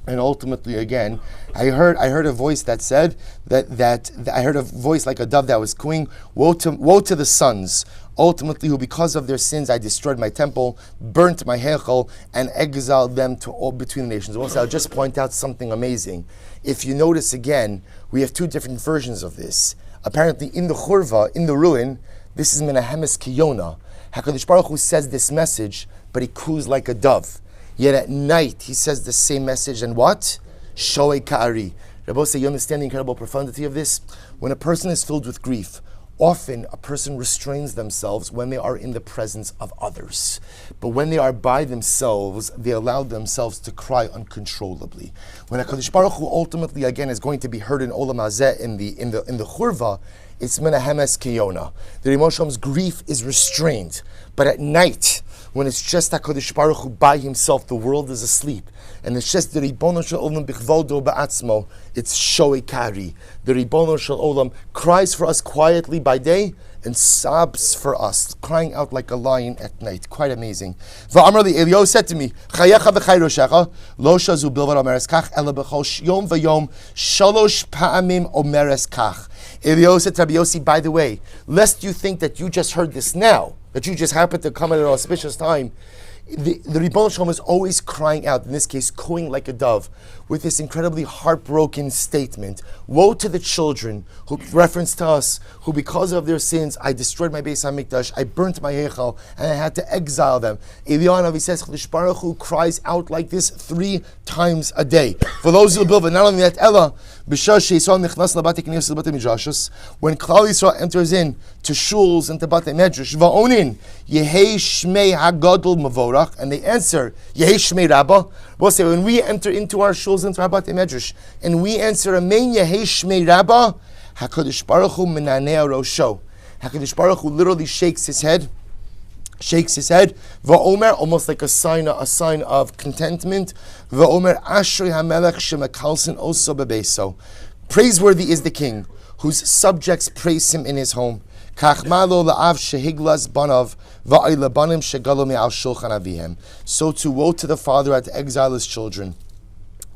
And ultimately, again, I heard a voice that said that I heard a voice like a dove that was cooing, woe to the sons, ultimately, who because of their sins I destroyed my temple, burnt my heichal, and exiled them to all between the nations. Also, I'll just point out something amazing. If you notice again, we have two different versions of this. Apparently, in the churva, in the ruin, this is menahemes kiyona. HaKadosh Baruch Hu says this message, but he coos like a dove. Yet at night, he says the same message, and what? Shoei ka'ari. Rabbi say, you understand the incredible profundity of this? When a person is filled with grief, often a person restrains themselves when they are in the presence of others. But when they are by themselves, they allow themselves to cry uncontrollably. When HaKadosh Baruch Hu ultimately, again, is going to be heard in Olam Hazeh, in the churva, it's menahemes kiyona. The Rebbeinu Shalom's grief is restrained. But at night, when it's just HaKadosh Baruch Hu by himself, the world is asleep, and it's just the Ribono Shel Olam Bichvodo Ba'atzmo, it's Shoei Kari. The Ribono Shel Olam cries for us quietly by day and sobs for us, crying out like a lion at night. Quite amazing. Va'amar li, Eliyahu said to me, Chayecha v'chay roshecha, lo shazu bilvad omeres kach, ela b'chol yom v'yom, shalosh pa'amim omeres kach. Eliyahu said to Rabbi Yossi, by the way, lest you think that you just heard this now, that you just happened to come at an auspicious time, the Ribono Shel Olam is always crying out, in this case, cooing like a dove, with this incredibly heartbroken statement. Woe to the children, who reference to us, who because of their sins, I destroyed my Beis HaMikdash, I burnt my Heichal, and I had to exile them. Eliyahu Hanavi says, Chadash Baruch Hu cries out like this 3 times a day. For those who build, but not only that, Ella, when Klal Yisrael enters in to shuls and to Batei Medrash, Va'onin, Yehei Shmei HaGadol Mavorach, and they answer, Yehei Shmei Rabbah. We'll say, when we enter into our shuls, into our Batei Medrash, and we answer, Amen Yehei Shmei Rabbah, HaKadosh Baruch Hu Menanei Rosho. HaKadosh Baruch Hu literally shakes his head, Va'omer, almost like a sign of contentment. Va'omer, Ashrei HaMelech Shemakalsin Oso Bebeso. Praiseworthy is the king, whose subjects praise him in his home. Kachmalo la'av shehiglas banav, va'ay lebanim shegalo me'al shulchan avihem. So too, woe to the father who had to exile his children,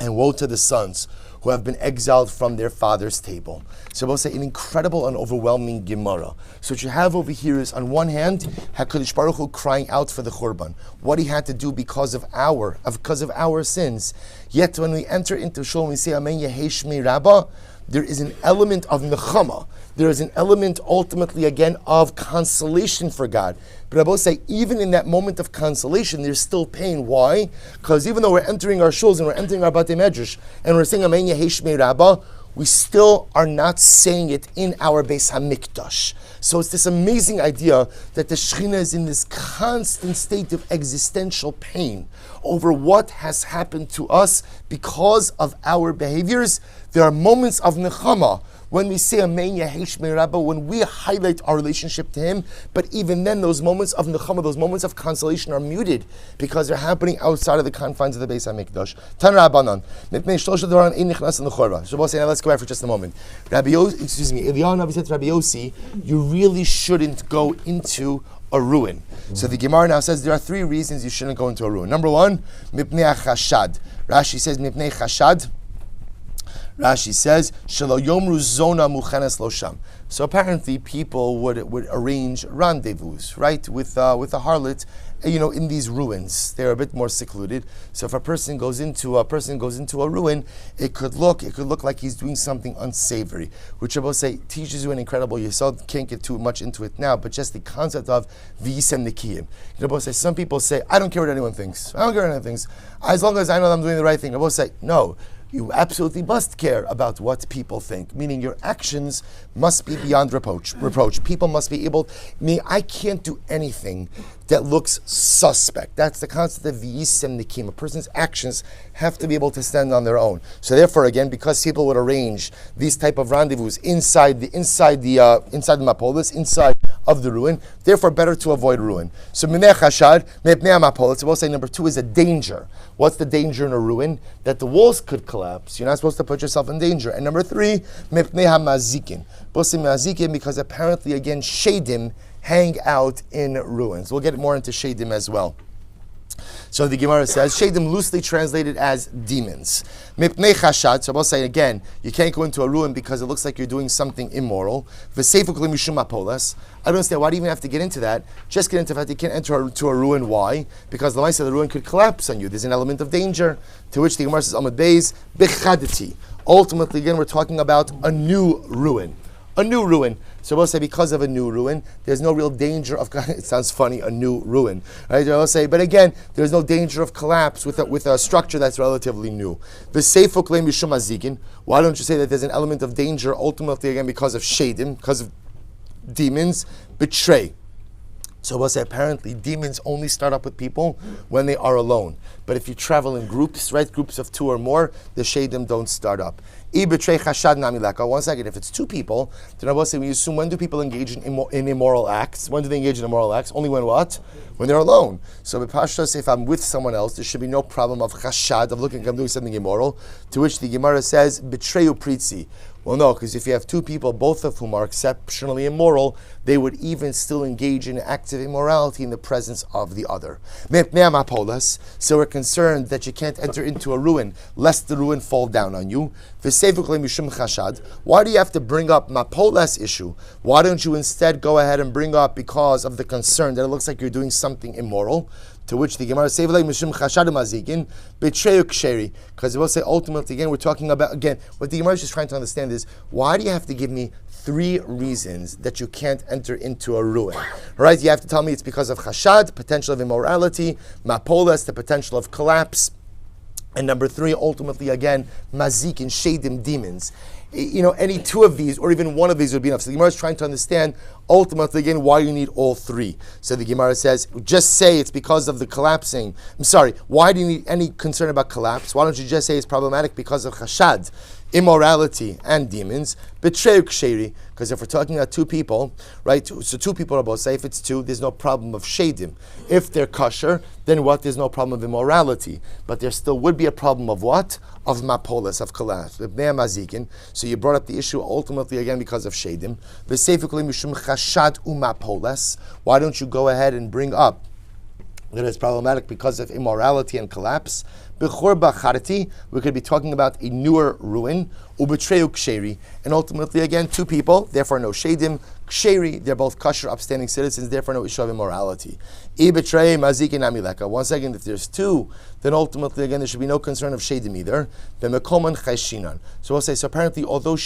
and woe to the sons who have been exiled from their father's table. So we'll say an incredible and overwhelming Gemara. So what you have over here is, on one hand, HaKadosh Baruch Hu crying out for the Churban, what he had to do because of our sins. Yet when we enter into Shul and we say Amen Yehei Shmei Rabbah, there is an element of nechama. There is an element, ultimately, again, of consolation for God. But I will say, even in that moment of consolation, there's still pain. Why? Because even though we're entering our shuls and we're entering our Batei Medrash, and we're saying Amen Yehei Shmei Rabbah, we still are not saying it in our Beis HaMikdash. So it's this amazing idea that the Shekhinah is in this constant state of existential pain over what has happened to us because of our behaviors. There are moments of nechama when we say Amen Yehei Shmei Rabbah, when we highlight our relationship to Him, but even then those moments of nechama, those moments of consolation are muted because they're happening outside of the confines of the Beis HaMikdash. Tan Rabbanan, Mipnei Shlosh Doran Ein Nichnas L'Chorba. So we'll say, now let's go back for just a moment. Eliyahu Hanavi said to Rabbi Yossi, you really shouldn't go into a ruin. So the Gemara now says there are 3 reasons you shouldn't go into a ruin. Number 1, Mipnei Chashad. Rashi says Mipnei Chashad. Rashi says, Shelo Yomru Zona Muchenes Losham. So apparently people would arrange rendezvous, right, with a harlot, in these ruins. They're a bit more secluded. So if a person goes into a ruin, it could look like he's doing something unsavory, which I will say teaches you an incredible yesod. Can't get too much into it now, but just the concept of v'yisem nikiyim. I will say, some people say, I don't care what anyone thinks. As long as I know that I'm doing the right thing. I will say, no. You absolutely must care about what people think, meaning your actions must be beyond reproach. People must be able, I can't do anything that looks suspect. That's the concept of v'yisem nikim. A person's actions have to be able to stand on their own. So therefore, again, because people would arrange these type of rendezvous inside the mapolis, inside of the ruin, therefore better to avoid ruin. So minei chashad, mepnei mapolis. We'll say number 2 is a danger. What's the danger in a ruin? That the walls could collapse. You're not supposed to put yourself in danger. And number 3, mepnei hamazikin. We'll say mazikin because apparently, again, shadim hang out in ruins. We'll get more into shadim as well. So the Gemara says, shadim loosely translated as demons. Mipnei chashad, so we'll say again, you can't go into a ruin because it looks like you're doing something immoral. V'seifu kli mishum apolas. I don't understand, why do you even have to get into that? Just get into the fact you can't enter into a ruin. Why? Because the ruin could collapse on you. There's an element of danger. To which the Gemara says, Amud Beis, bechadati. Ultimately, again, we're talking about a new ruin. A new ruin. So we'll say because of a new ruin, there's no real danger of, it sounds funny, a new ruin. Right? We'll say, but again, there's no danger of collapse with a structure that's relatively new. The Seifuk Leim Yishum Azigin. Why don't you say that there's an element of danger ultimately, again, because of shadim, because of demons, betray. So we'll say apparently demons only start up with people when they are alone. But if you travel in groups, right, groups of 2 or more, the shadim don't start up. One second, if it's two people, then I will say we assume when do people engage in immoral acts? When do they engage in immoral acts? Only when what? When they're alone. So B'Pashtos, if I'm with someone else, there should be no problem of chashad, of looking like I'm doing something immoral, to which the Gemara says, Betreu pritzi. Well, no, because if you have two people, both of whom are exceptionally immoral, they would even still engage in acts of immorality in the presence of the other. So we're concerned that you can't enter into a ruin, lest the ruin fall down on you. Why do you have to bring up mapolas issue? Why don't you instead go ahead and bring up because of the concern that it looks like you're doing something immoral? To which the Gemara says, because it will say ultimately, again, we're talking about, again, what the Gemara is just trying to understand is, why do you have to give me 3 reasons that you can't enter into a ruin? Right? You have to tell me it's because of chashad, potential of immorality, mapolas, the potential of collapse, and number 3, ultimately, again, mazik and shadim, demons. Any 2 of these, or even 1 of these would be enough. So the Gemara is trying to understand, ultimately, again, why you need all 3. So the Gemara says, just say it's because of the collapsing. I'm sorry, why do you need any concern about collapse? Why don't you just say it's problematic because of chashad, immorality, and demons? Betreu ksheri, because if we're talking about 2 people, right, so 2 people are both safe. If it's 2, there's no problem of shadim. If they're kosher, then what? There's no problem of immorality. But there still would be a problem of what? Of mapolis, of collapse. So you brought up the issue ultimately again because of shadim. Why don't you go ahead and bring up that it's problematic because of immorality and collapse? We could be talking about a newer ruin, and ultimately again 2 people, therefore no shadim. Ksheri, they're both kosher, upstanding citizens, therefore no issue of immorality. One second, if there's 2, then ultimately again there should be no concern of shadim either. So we'll say, so apparently although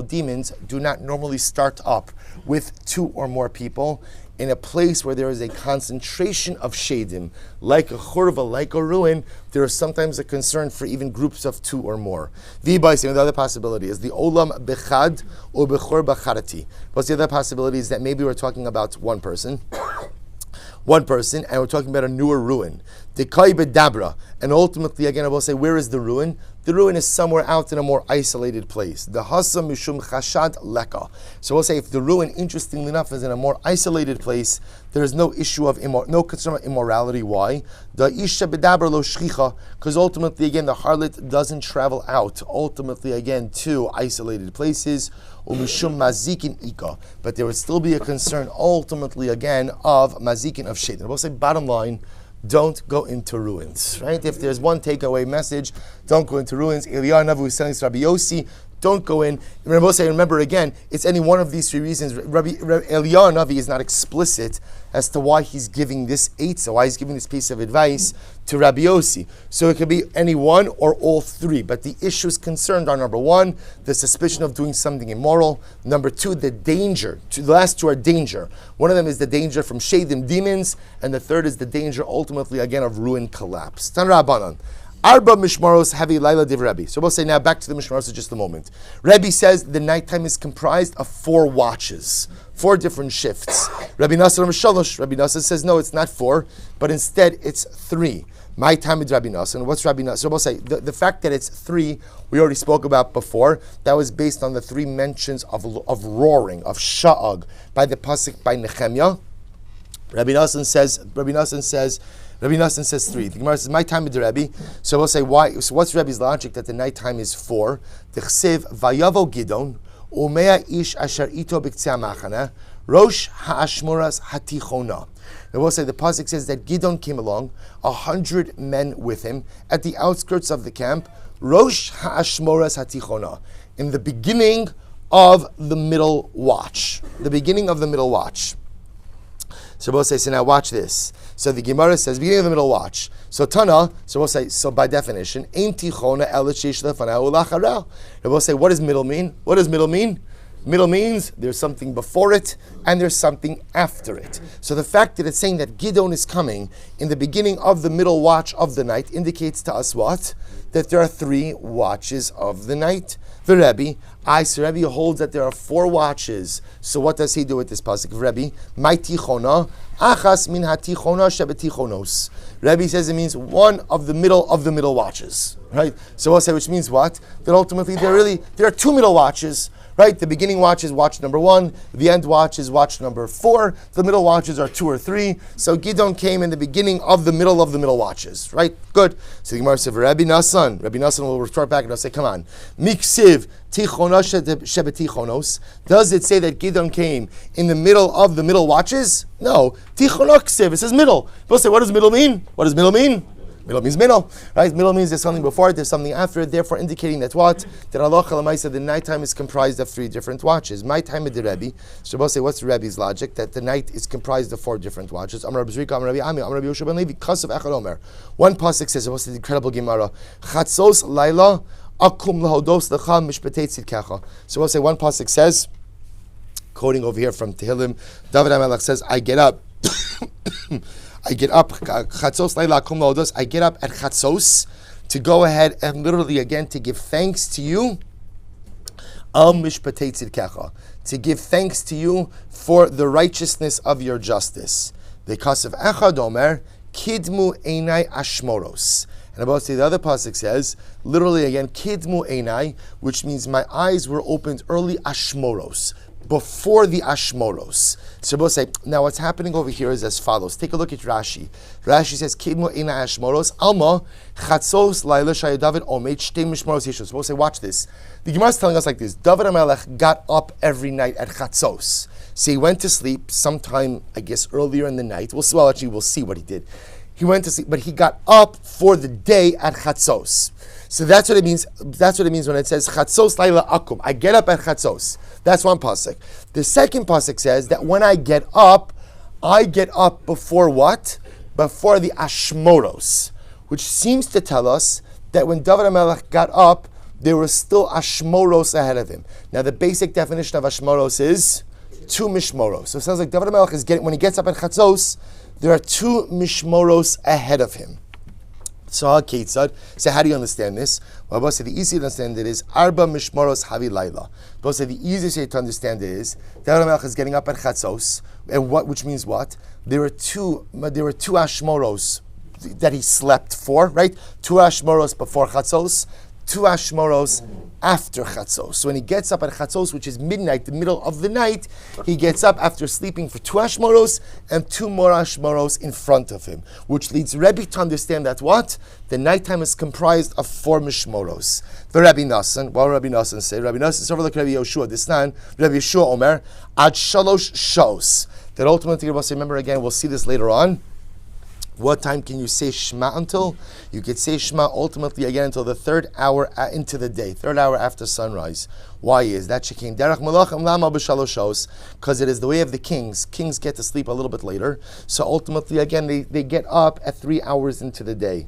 demons do not normally start up with 2 or more people, in a place where there is a concentration of shadim, like a churva, like a ruin, there is sometimes a concern for even groups of 2 or more. The other possibility is the olam bechad or bechurba charati. What's the other possibility is that maybe we're talking about one person, and we're talking about a newer ruin. The kai bedabra, and ultimately again I will say, where is the ruin? The ruin is somewhere out in a more isolated place. The hasa mishum chashad leka. So we'll say if the ruin, interestingly enough, is in a more isolated place, there is no issue of no concern of immorality. Why? The isha bedabra lo shchicha, because ultimately again the harlot doesn't travel out. Ultimately again to isolated places. Umishum mazikin ika, but there would still be a concern ultimately again of mazikin of shaitan. We'll say bottom line, don't go into ruins, right? If there's one takeaway message, don't go into ruins. Eliyahu Navi was telling Rabbi Yossi, don't go in. Remember again, it's any one of these 3 reasons. Eliyahu Navi is not explicit as to why he's giving this eitzah, why he's giving this piece of advice to Rabbi Yossi. So it could be any 1 or all 3. But the issues concerned are, number 1, the suspicion of doing something immoral. Number 2, the danger. The last 2 are danger. One of them is the danger from shadim, demons, and the third is the danger ultimately again of ruin, collapse. Tan Rabbanan. Arba mishmaros heavy laila div Rebbe. So we'll say now back to the mishmaros in just a moment. Rebbe says the nighttime is comprised of 4 watches, 4 different shifts. Rabbi Nasser Mishalosh. Rabbi Nasser says no, it's not 4, but instead it's 3. My time is Rabbi Nasser. And what's Rabbi Nasser? So we'll say the fact that it's 3, we already spoke about before. That was based on the 3 mentions of roaring, of sha'ag, by the pasuk by Nehemiah. Rabbi Nasser says 3. The Gemara says, my time is the Rebbe. So we'll say, why? So what's Rebbe's logic that the nighttime is 4? T'chsev vayavo Gidon, umea ish asher ito b'ktzei ha'machana, rosh ha'ashmoras hatichona. And we'll say, the pasuk says that Gidon came along, 100 men with him, at the outskirts of the camp, rosh ha'ashmoras hatichona, in the beginning of the middle watch. The beginning of the middle watch. So we'll say, so now watch this. So the Gemara says, beginning of the middle watch. So Tana, so we'll say, so by definition, Ein tichona el sheish lefanah ulachara. And we'll say, what does middle mean? What does middle mean? Middle means there's something before it and there's something after it. So the fact that it's saying that Gidon is coming in the beginning of the middle watch of the night indicates to us what? That there are 3 watches of the night. The Rebbe, Rebbe holds that there are 4 watches. So what does he do with this pasuk? Rebbe, my tichona, achas min hatichona shebetichonos. Rebbe says it means one of the middle watches, right? So we'll say, which means what? That ultimately there are 2 middle watches, right? The beginning watch is watch number 1, the end watch is watch number 4, the middle watches are 2 or 3. So Gidon came in the beginning of the middle watches, right? Good. So the Gemara says, Rabbi Nassan will retort back and he'll say, come on, miksiv tichona shebetichonos. Does it say that Gidon came in the middle of the middle watches? No. Tichonoksiv, it says middle. People say, what does middle mean? What does middle mean? Middle means middle, right? Middle means there's something before it, there's something after it, therefore indicating that what? That Allah Chalamaisa, the nighttime is comprised of 3 different watches. My time of the Rebbe. So we'll say, what's the Rebbe's logic? That the night is comprised of 4 different watches. Amar Rabbi Zrika, Amar Rabbi Ami, Amar Rabbi Yoshua ben Levi, Kasav Echad Omer. One pasuk says, what's the incredible Gemara? Chatzos Laila, Akum Lahodos Lecha Mishpatei Tzidkecha. So we'll say, one pasuk says, quoting over here from Tehillim, David HaMelech says, I get up. I get up, Chatzos Laila Akum Lahodos, I get up at Chatzos to go ahead and literally again to give thanks to you, Al Mishpatei Tzidkecha, to give thanks to you for the righteousness of your justice. The Kasav Echad Omer, Kidmu Einai Ashmoros. And about to say the other pasuk says, literally again, Kidmu Einai, which means my eyes were opened early Ashmoros, before the Ashmoros. So we'll say, now what's happening over here is as follows. Take a look at Rashi. Rashi says, Kidmo ina Ashmoros, Alma, Chatzos, Laila, Shaya David, Omet, Shtei Mishmoros Yeshus. So we'll say, watch this. The Gemara is telling us like this. David HaMelech got up every night at Chatzos. So he went to sleep sometime, I guess, earlier in the night. We'll see what he did. He went to sleep, but he got up for the day at Chatzos. So that's what it means. That's what it means when it says Chatzos Laila Akum. I get up at Chatzos. That's one pasuk. The second pasuk says that when I get up before what? Before the Ashmoros, which seems to tell us that when David HaMelech got up, there was still Ashmoros ahead of him. Now the basic definition of Ashmoros is 2 mishmoros. So it sounds like David HaMelech is when he gets up at Chatzos, there are 2 mishmoros ahead of him. So how do you understand this? Well, I'll say the easiest to understand it is Arba Mishmoros Havi Laila. I'll say the easiest way to understand it is David HaMelech is getting up at Chatzos, and which means what? There were two Ashmoros that he slept for, right? 2 Ashmoros before Chatzos, 2 Ashmoros after Chatzos. So when he gets up at Chatzos, which is midnight, the middle of the night, he gets up after sleeping for 2 Ashmoros and 2 more Ashmoros in front of him, which leads Rebbe to understand that what? The nighttime is comprised of 4 Mishmoros. The Rabbi Nassan, what Rabbi Nassan say? Rabbi Nassan says over like Rabbi Yoshua, this nan, Rabbi Yoshua Omer, Ad Shalosh Shos. That ultimately, remember again, we'll see this later on. What time can you say Shema until? You could say Shema ultimately again until the 3rd hour into the day, 3rd hour after sunrise. Why is that? Because it is the way of the kings. Kings get to sleep a little bit later. So ultimately again they get up at 3 hours into the day.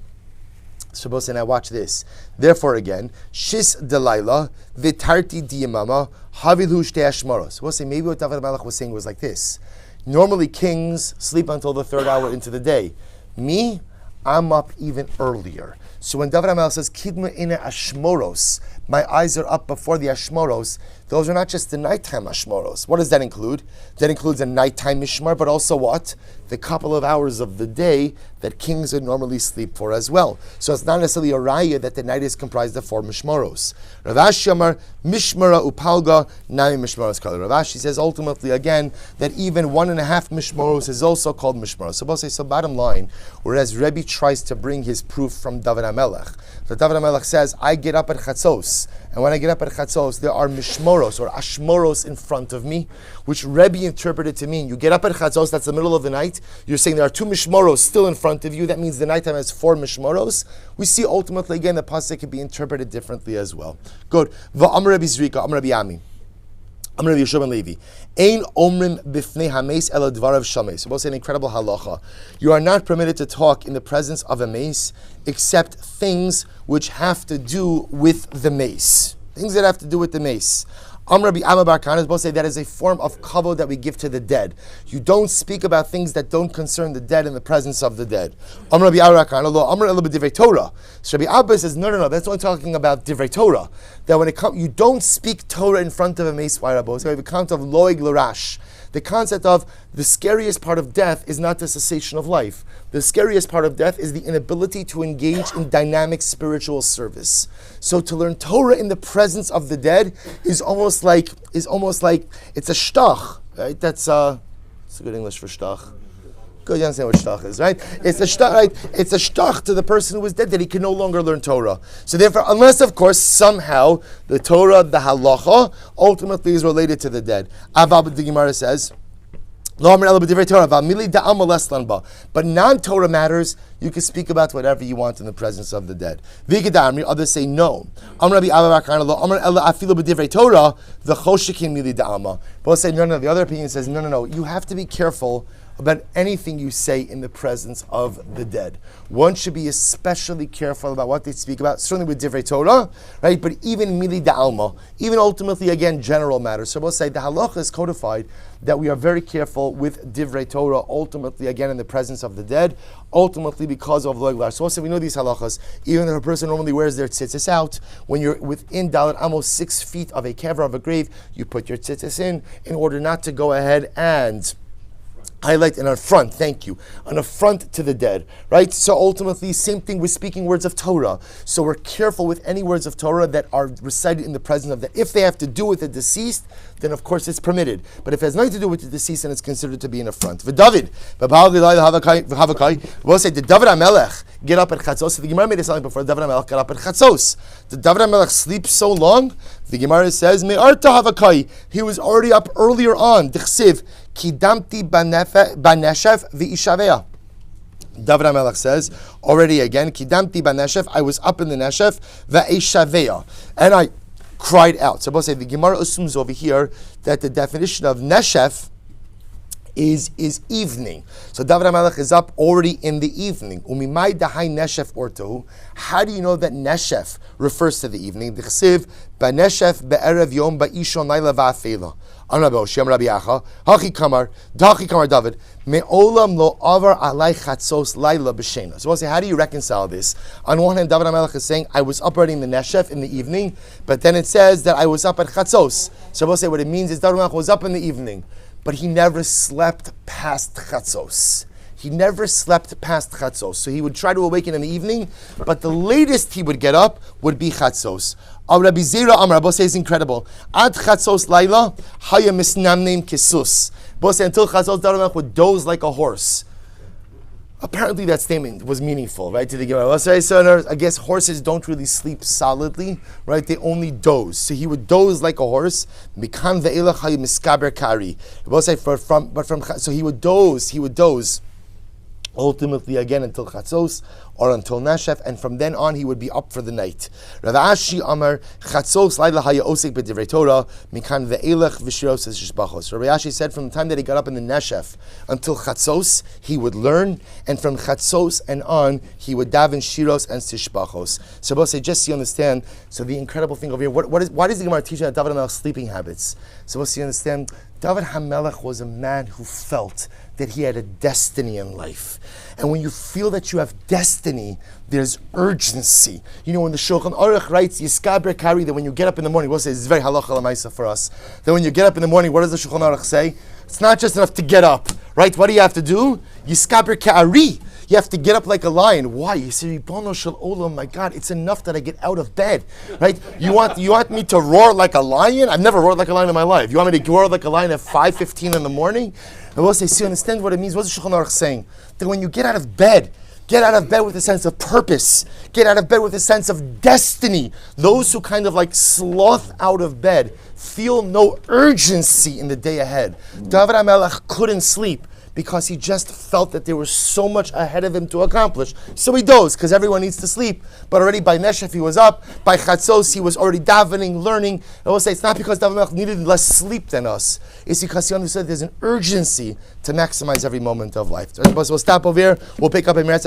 So both say, now watch this. Therefore again, Shis Delilah, Vitarti Diyamama, Havilu Shtei Ashmoros. We'll say maybe what David HaMelech was saying was like this. Normally kings sleep until the 3rd hour into the day. Me, I'm up even earlier. So when David HaMelech says, Kidma ina Ashmoros, my eyes are up before the Ashmoros, those are not just the nighttime Ashmoros. What does that include? That includes a nighttime Mishmar, but also what? The couple of hours of the day that kings would normally sleep for as well. So it's not necessarily a raya that the night is comprised of 4 Mishmoros. Rav Ashi Amar, Mishmara Upalga, Nami Mishmoros Kala. Rav Ashi says ultimately again that even 1.5 Mishmoros is also called Mishmoros. So both say, so bottom line, whereas Rebbe tries to bring his proof from David HaMelech, so David HaMelech says, I get up at Chatzos, and when I get up at Chatzos, there are Mishmoros or Ashmoros in front of me, which Rebbe interpreted to mean, you get up at Chatzos, that's the middle of the night, you're saying there are 2 Mishmoros still in front of you, that means the nighttime has 4 Mishmoros. We see ultimately again the pasuk can be interpreted differently as well. Good. V'amar Rabbi Zrika, Amar Rabbi Ami. Amar Rabbi Yeshua ben Levi. Ein omrim b'fnei hameis ela dvarav shameis. So we'll say an incredible halacha. You are not permitted to talk in the presence of a mace except things which have to do with the mace. Things that have to do with the mace. Rabbi Amma Bar Kana, both say that is a form of kavod that we give to the dead. You don't speak about things that don't concern the dead in the presence of the dead. Rabbi Bar Kana, lo Amr el b'divrei Torah. So Rabbi Abba says, no, that's only talking about divrei Torah. That when it comes, you don't speak Torah in front of a meis v'arabo. So we have a concept of loig l'rash. The concept of the scariest part of death is not the cessation of life. The scariest part of death is the inability to engage in dynamic spiritual service. So to learn Torah in the presence of the dead is almost like it's a shtach, right? That's a good English for shtach. Good, you understand what shtach is, right? It's a shtach, right? It's a shtach to the person who is dead that he can no longer learn Torah. So therefore, unless of course somehow the Torah, the halacha, ultimately is related to the dead. Avab the Gemara says, but non-Torah matters, you can speak about whatever you want in the presence of the dead. Others say no. Both say no. The other opinion says no. You have to be careful about anything you say in the presence of the dead. One should be especially careful about what they speak about, certainly with divrei Torah, right? But even mili da'alma, even ultimately, again, general matters. So we'll say the halacha is codified that we are very careful with divrei Torah, ultimately, again, in the presence of the dead, ultimately because of loiglar. So also we know these halachas, even if a person normally wears their tzitzis out, when you're within dalet amos 6 feet of a kever of a grave, you put your tzitzis in order not to go ahead and highlight an affront, an affront to the dead, right? So ultimately, same thing with speaking words of Torah. So we're careful with any words of Torah that are recited in the presence of the. If they have to do with the deceased, then of course it's permitted. But if it has nothing to do with the deceased, then it's considered to be an affront. V'David, we'll say, did David HaMelech get up at Chatzos? The Gemara made it sound before David HaMelech got up at Chatzos. Did David HaMelech sleep so long? The Gemara says, Me'arta Havakai, he was already up earlier on. Dichsiv, Kidamti baneshef v'ishavea. David HaMelech says, already again, Kidamti baneshef, I was up in the neshef, v'ishavea, and I cried out. So both say, the Gemara assumes over here that the definition of neshef is evening. So David HaMelech is up already in the evening. Umimai dahai neshef ortohu. How do you know that neshef refers to the evening? Dichsiv baneshef be'erev yom ba'ishon laila va'afela. Anabo Shem Rabbi Acha Hachi Kamar David Me'olam lo avar alai chatzos laila b'shena. So we'll say, how do you reconcile this? On one hand, David HaMelech is saying, I was up already in the neshef in the evening, but then it says that I was up at chatzos. So we'll say what it means is David HaMelech was up in the evening, but he never slept past chatzos. He never slept past chatzos. So he would try to awaken in the evening, but the latest he would get up would be chatzos. Rabbi Zera Amar, Rabbi says incredible. Ad chatzos laila, haya misnamneim kisus. Rabbi says until chatzos, David HaMelech would doze like a horse. Apparently that statement was meaningful, right, to the Gemara. So I guess horses don't really sleep solidly, right? They only doze. So he would doze like a horse. Mikan ve'elach haya miskaber kari. So he would doze. Ultimately, again, until Chatzos or until Nashef, and from then on he would be up for the night. Rav Ashi Amar Chatzos Laila Haya Osek B'Divrei Torah Mikan Ve'elech V'Shiros Shishbachos. Rabbi Ashi said from the time that he got up in the Nashef until Chatzos he would learn, and from Chatzos and on he would daven Shiros and Shishbachos. So both say, just so you understand. So the incredible thing over here, why does the Gemara teach about David HaMelech's sleeping habits? So both so you understand, David HaMelech was a man who felt that he had a destiny in life. And when you feel that you have destiny, there's urgency. You know, when the Shulchan Aruch writes, Yiskaber Kari, that when you get up in the morning, we'll say, this is very halacha l'maisa for us, that when you get up in the morning, what does the Shulchan Aruch say? It's not just enough to get up, right? What do you have to do? Yiskaber Kari. You have to get up like a lion. Why? You say, Ribono shel olam, my God, it's enough that I get out of bed, right? You want me to roar like a lion? I've never roared like a lion in my life. You want me to roar like a lion at 5:15 in the morning? I will say, see, understand what it means. What's the Shulchan Aruch saying? That when you get out of bed with a sense of purpose, get out of bed with a sense of destiny. Those who kind of like sloth out of bed feel no urgency in the day ahead. David HaMelech couldn't sleep because he just felt that there was so much ahead of him to accomplish. So he dozed, because everyone needs to sleep. But already by Neshef he was up, by Chatzos he was already davening, learning. I will say it's not because David HaMelech needed less sleep than us. It's because he understood there's an urgency to maximize every moment of life. So we'll stop over here. We'll pick up in Meretz